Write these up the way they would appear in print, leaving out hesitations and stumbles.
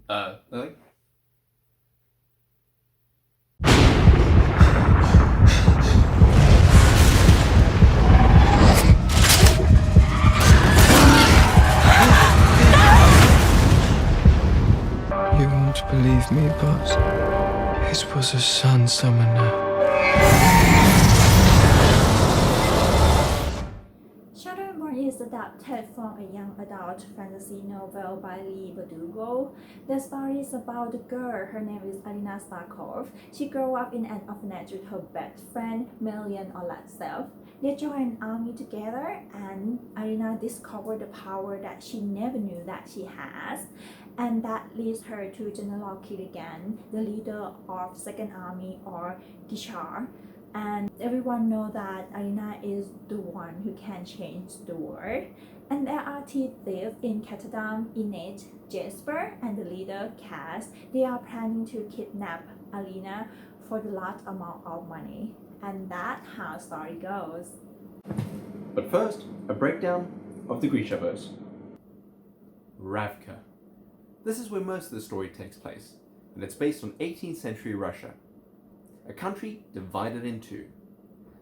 Lily? You won't believe me, but it was a sun summoner. Shadow and Bone is adapted from a young adult fantasy novel by Leigh Bardugo. The story is about a girl. Her name is Alina Starkov. She grew up in an orphanage with her best friend, Million or Latself. They joined an army together, and Alina discovered the power that she never knew that she has, and that leads her to General Kirigan, the leader of Second Army or Gishar. And everyone knows that Alina is the one who can change the world. And there are two thieves in Catadam, Inet, Jasper, and the leader, Cass. They are planning to kidnap Alina for the large amount of money. And that's how the story goes. But first, a breakdown of the Grishaverse. Ravka. This is where most of the story takes place, and it's based on 18th century Russia, a country divided in two.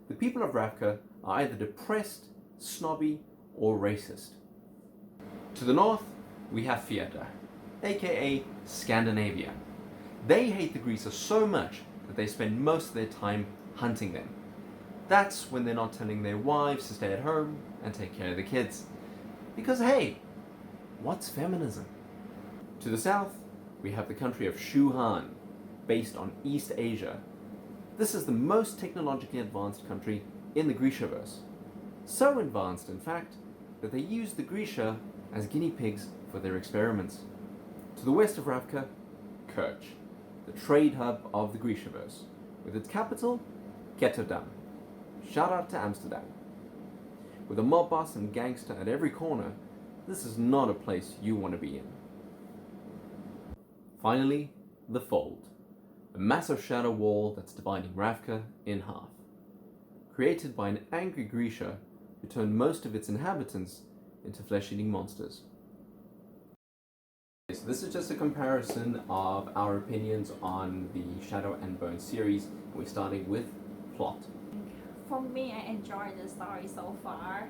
The people of Ravka are either depressed, snobby, or racist. To the north, we have Fiata, aka Scandinavia. They hate the Greaser so much that they spend most of their time hunting them. That's when they're not telling their wives to stay at home and take care of the kids. Because hey, what's feminism? To the south, we have the country of Shuhan, based on East Asia. This is the most technologically advanced country in the Grishaverse. So advanced, in fact, that they use the Grisha as guinea pigs for their experiments. To the west of Ravka, Kerch, the trade hub of the Grishaverse, with its capital, Ketterdam. Shout out to Amsterdam. With a mob boss and gangster at every corner, this is not a place you want to be in. Finally, the Fold, a massive shadow wall that's dividing Ravka in half. Created by an angry Grisha who turned most of its inhabitants into flesh-eating monsters. So this is just a comparison of our opinions on the Shadow and Bone series. We're starting with plot. For me, I enjoyed the story so far.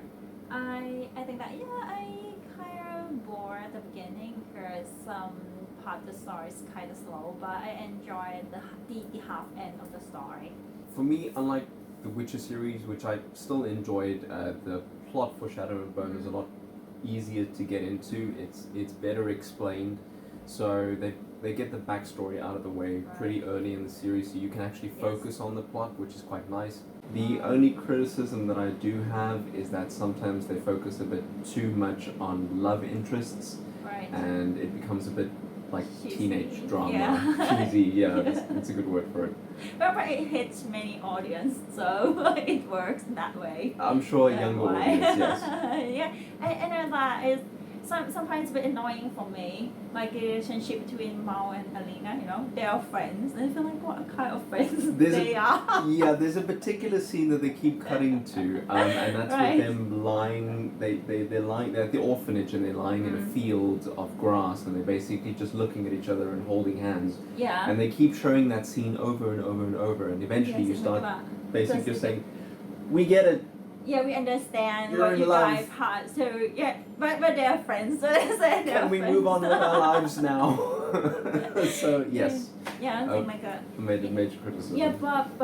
I think that I kind of bored at the beginning because some part of the story is kind of slow, but I enjoyed the half end of the story. For me, unlike the Witcher series, which I still enjoyed, the plot for Shadow and Bone is a lot easier to get into. It's better explained, so they get the backstory out of the way pretty early in the series, so you can actually focus on the plot, which is quite nice. The only criticism that I do have is that sometimes they focus a bit too much on love interests, and it becomes a bit like cheesy. Teenage drama. Cheesy, yeah, it's a good word for it. But it hits many audience, so it works that way. I'm sure younger audience, yes. Yeah, and I know that is sometimes a bit annoying for me, like the relationship between Mao and Alina, they are friends, and I feel like what kind of friends they are. Yeah, there's a particular scene that they keep cutting to, and that's with them lying, they're lying, they're at the orphanage and they're lying in a field of grass, and they're basically just looking at each other and holding hands. Yeah. And they keep showing that scene over and over and over, and eventually you start basically just saying, we get it. Yeah, we understand You're what in you love. guys had. So yeah, but they're friends. So can we move on with our lives now? So yes. Yeah, I think like a major criticism. Yeah, but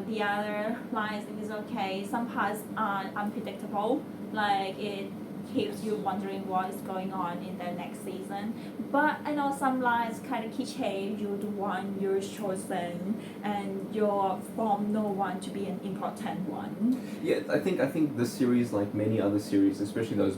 the other lines is okay. Some parts are unpredictable. Like it keeps you wondering what is going on in the next season. But I know some lines kind of cliche. You're the one, you're chosen, and you're from no one to be an important one. Yeah, I think this series, like many other series, especially those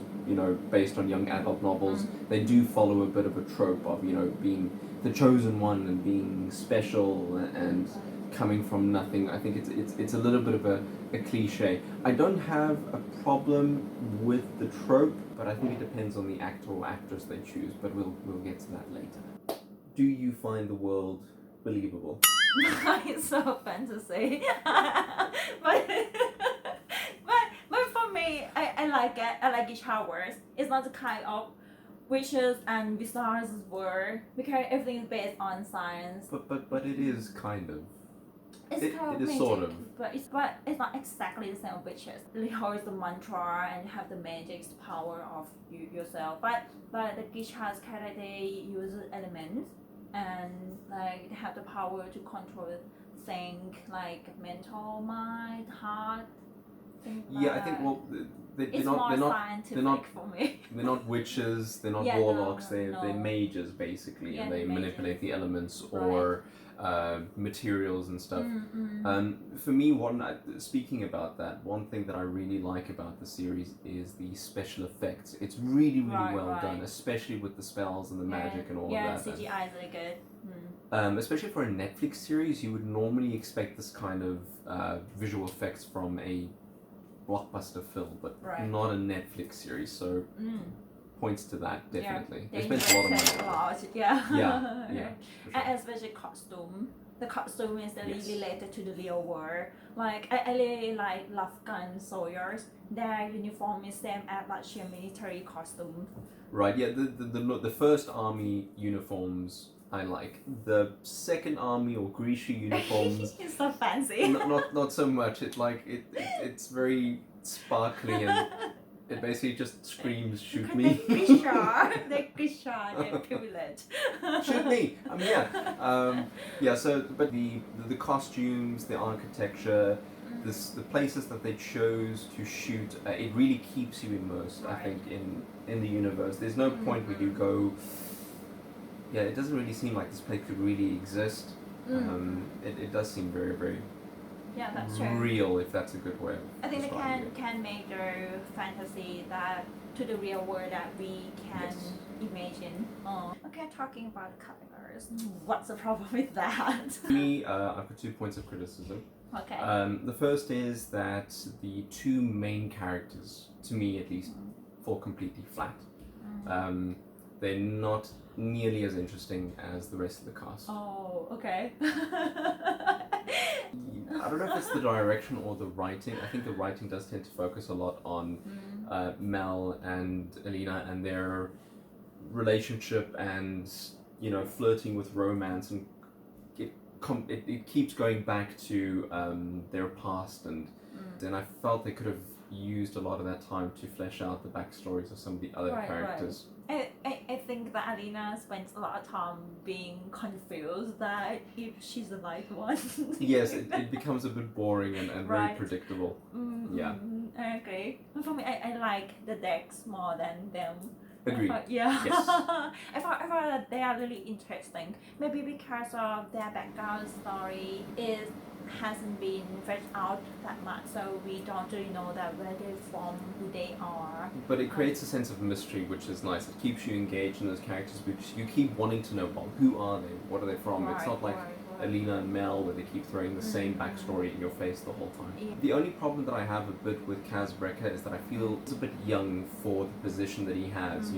based on young adult novels, they do follow a bit of a trope of being the chosen one and being special and coming from nothing. I think it's a little bit of a cliche. I don't have a problem with the trope, but I think it depends on the actor or actress they choose, but we'll get to that later. Do you find the world believable? It's so fantasy. but for me, I like it. I like each hours. It's not the kind of witches and bizarre world because everything is based on science. But it is kind of. It's kind of it is magic, sort of. but it's not exactly the same with witches. They hold the mantra and have the magic power of yourself. But the Gishas character they use elements and like they have the power to control things like mental, mind, heart. Yeah, I think It's more scientific for me. They're not witches, they're not Yeah, warlocks, no. they're mages basically, Yeah, and they they're manipulate mages. the elements or materials and stuff. Mm-mm. For me, speaking about that, one thing that I really like about the series is the special effects. It's really well done, especially with the spells and the magic and all of that. Yeah, CGI is really good. Especially for a Netflix series, you would normally expect this kind of visual effects from a blockbuster film, but not a Netflix series. So points to that definitely. They spent a lot of money. a lot, yeah. Yeah, for sure. And especially costume. The costume is really Yes. related to the real world. Like I really like Afghan soldiers. Their uniform is same as Russian military costume. Right. Yeah. The first army uniforms I like. The second army or Grisha uniforms. It's so fancy. not so much. It's very sparkly and it basically just screams shoot me. They're Grisha, they're privileged. Shoot me. Yeah. So, but the costumes, the architecture, the places that they chose to shoot, it really keeps you immersed. I think in the universe. There's no point where you go. Yeah, it doesn't really seem like this place could really exist. It does seem very That's true. real, if that's a good way of I think they describing it. can make their fantasy that to the real world that we can imagine. Okay, talking about characters. What's the problem with that? For me, I've got 2 points of criticism. Okay. The first is that the 2 main characters, to me at least, fall completely flat. They're not nearly as interesting as the rest of the cast. Oh, okay. I don't know if it's the direction or the writing. I think the writing does tend to focus a lot on Mel and Alina and their relationship and, flirting with romance, and it keeps going back to their past, and I felt they could have used a lot of that time to flesh out the backstories of some of the other characters. I think that Alina spends a lot of time being confused that if she's the right one. Yes, it becomes a bit boring and very predictable. Yeah. I agree. For me, I like the decks more than them. Agreed. Yeah. Yes. I thought that they are really interesting. Maybe because of their background story hasn't been fleshed out that much, so we don't really know that where they're from, who they are. But it creates a sense of mystery, which is nice. It keeps you engaged in those characters because you keep wanting to know, well, who are they? What are they from? It's not like Alina and Mel where they keep throwing the same backstory in your face the whole time. Yeah. The only problem that I have a bit with Kaz Brekker is that I feel it's a bit young for the position that he has.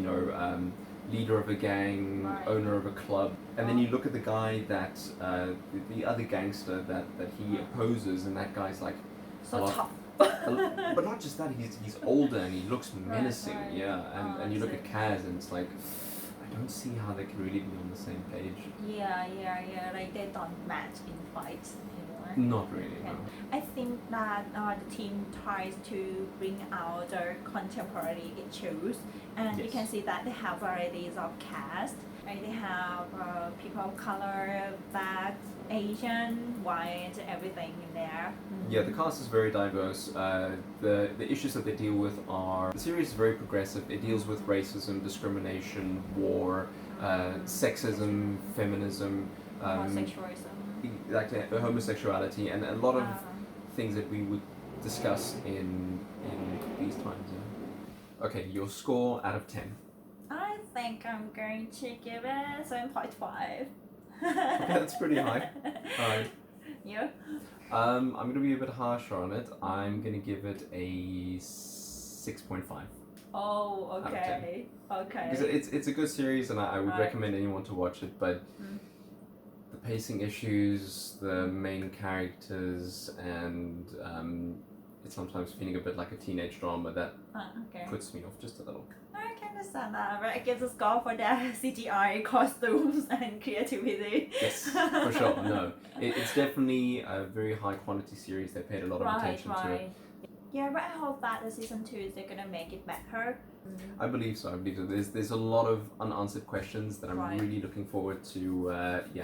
Leader of a gang, owner of a club, and then you look at the guy that the other gangster that he opposes, and that guy's like so tough. but not just that, he's older and he looks menacing. And you look at Kaz and it's like, I don't see how they could really be on the same page. Yeah, like they don't match in fights anymore. Not really, no. I think that the team tries to bring out their contemporary issues, and you can see that they have varieties of cast. Right? They have people of color, black, Asian, white, everything in there. Yeah, the cast is very diverse. The issues that they deal with the series is very progressive. It deals with racism, discrimination, war, sexism, feminism, homosexuality, and a lot of things that we would discuss in these times. Yeah. Okay, your score out of 10. I think I'm going to give it 7.5. Okay, that's pretty high. Alright. You? I'm going to be a bit harsher on it. I'm going to give it a 6.5. Oh, okay. Because it's a good series, and I would recommend anyone to watch it, but the pacing issues, the main characters, and it's sometimes feeling a bit like a teenage drama that Okay. puts me off just a little. I can understand that, but I give the score for their CGI costumes and creativity. Yes, for sure. No, it's definitely a very high quality series. They paid a lot of attention to it. Yeah, but I hope that the season 2 is they're gonna make it better. I believe so. I believe so. There's a lot of unanswered questions that I'm Right. really looking forward to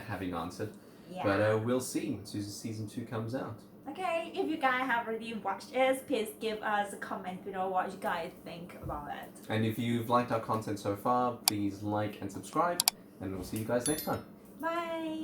having answered. Yeah. But we'll see once season 2 comes out. Okay, if you guys have already watched it, please give us a comment below what you guys think about it. And if you've liked our content so far, please like and subscribe, and we'll see you guys next time. Bye!